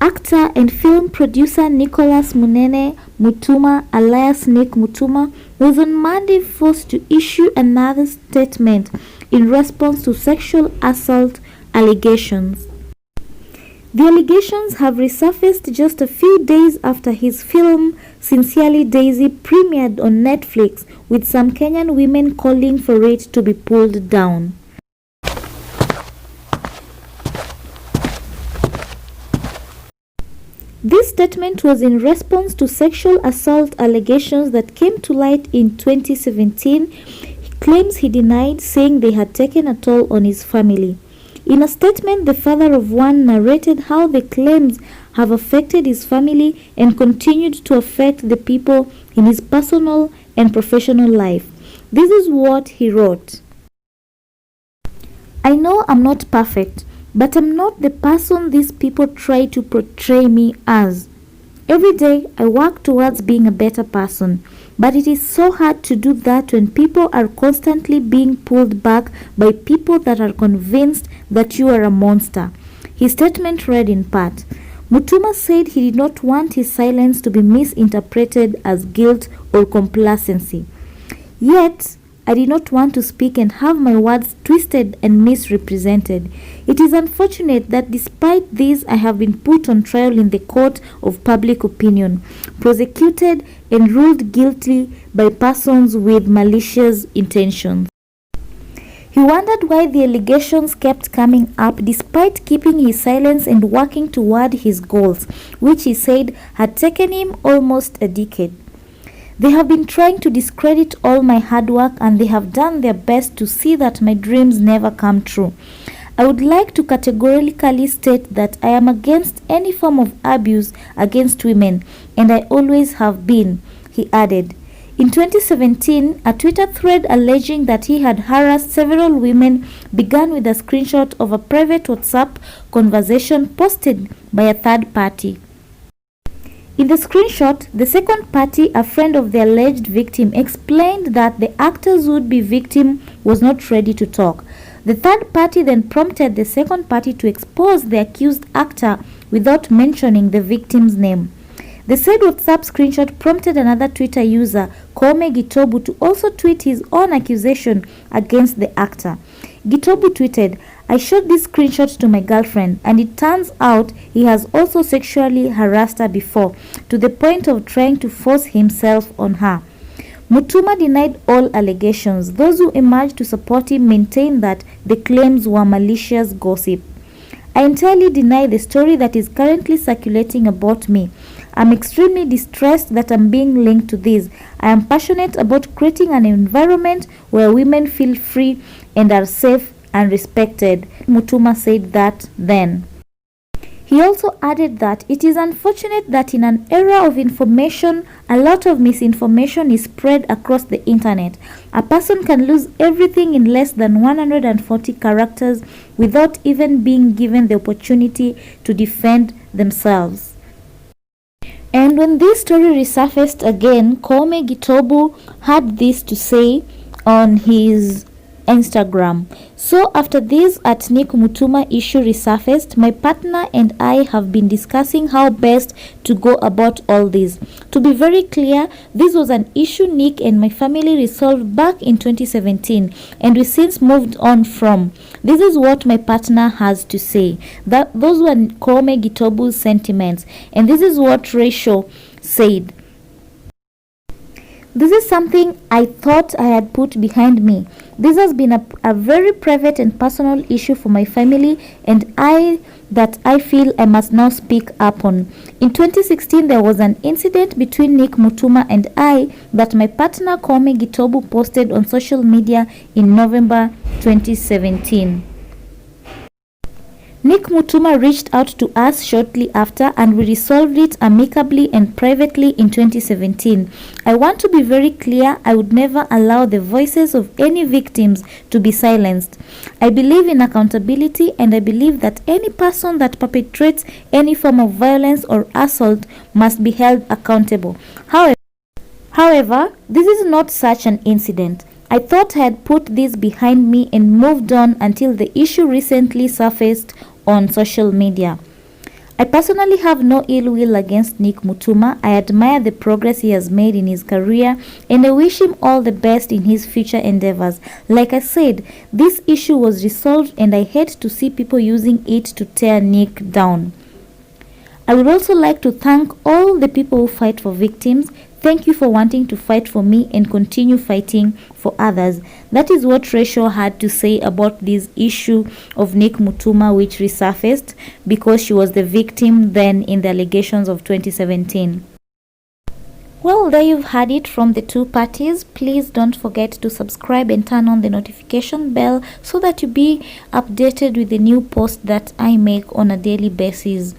Actor and film producer Nicholas Munene Mutuma, alias Nick Mutuma, was on Monday forced to issue another statement in response to sexual assault allegations. The allegations have resurfaced just a few days after his film Sincerely Daisy premiered on Netflix, with some Kenyan women calling for it to be pulled down. This statement was in response to sexual assault allegations that came to light in 2017. He claims he denied, saying they had taken a toll on his family. In a statement, the father of one narrated how the claims have affected his family and continued to affect the people in his personal and professional life. This is what he wrote. "I know I'm not perfect, but I'm not the person these people try to portray me as. Every day I work towards being a better person, but it is so hard to do that when people are constantly being pulled back by people that are convinced that you are a monster." His statement read in part. Mutuma said he did not want his silence to be misinterpreted as guilt or complacency. "Yet, I did not want to speak and have my words twisted and misrepresented. It is unfortunate that despite this, I have been put on trial in the court of public opinion, prosecuted and ruled guilty by persons with malicious intentions." He wondered why the allegations kept coming up despite keeping his silence and working toward his goals, which he said had taken him almost a decade. "They have been trying to discredit all my hard work, and they have done their best to see that my dreams never come true. I would like to categorically state that I am against any form of abuse against women, and I always have been," he added. In 2017, a Twitter thread alleging that he had harassed several women began with a screenshot of a private WhatsApp conversation posted by a third party. In the screenshot, the second party, a friend of the alleged victim, explained that the actor's would-be victim was not ready to talk. The third party then prompted the second party to expose the accused actor without mentioning the victim's name. The said WhatsApp screenshot prompted another Twitter user, Kome Gitobu, to also tweet his own accusation against the actor. Gitobu tweeted, "I showed this screenshot to my girlfriend, and it turns out he has also sexually harassed her before, to the point of trying to force himself on her." Mutuma denied all allegations. Those who emerged to support him maintained that the claims were malicious gossip. "I entirely deny the story that is currently circulating about me. I'm extremely distressed that I'm being linked to this. I am passionate about creating an environment where women feel free and are safe and respected," Mutuma said that then. He also added that it is unfortunate that in an era of information, a lot of misinformation is spread across the internet. A person can lose everything in less than 140 characters without even being given the opportunity to defend themselves. And when this story resurfaced again, Kome Gitobu had this to say on his Instagram. "So after this at Nick Mutuma issue resurfaced, my partner and I have been discussing how best to go about all this. To be very clear, this was an issue Nick and my family resolved back in 2017, and we since moved on from. This is what my partner has to say." Those were Kome Gitobu's sentiments, and this is what Rachel said. "This is something I thought I had put behind me. This has been a very private and personal issue for my family, and I feel I must now speak up on. In 2016, there was an incident between Nick Mutuma and I that my partner Kome Gitobu posted on social media in November 2017. Nick Mutuma reached out to us shortly after, and we resolved it amicably and privately in 2017. I want to be very clear, I would never allow the voices of any victims to be silenced. I believe in accountability, and I believe that any person that perpetrates any form of violence or assault must be held accountable. However, this is not such an incident. I thought I had put this behind me and moved on until the issue recently surfaced on social media. I personally have no ill will against Nick Mutuma. I admire the progress he has made in his career and I wish him all the best in his future endeavors. Like I said, this issue was resolved and I hate to see people using it to tear Nick down. I would also like to thank all the people who fight for victims. Thank you for wanting to fight for me and continue fighting for others. That is what Rachel had to say about this issue of Nick Mutuma, which resurfaced because she was the victim then in the allegations of 2017. Well, there you've had it from the two parties. Please don't forget to subscribe and turn on the notification bell so that you be updated with the new posts that I make on a daily basis.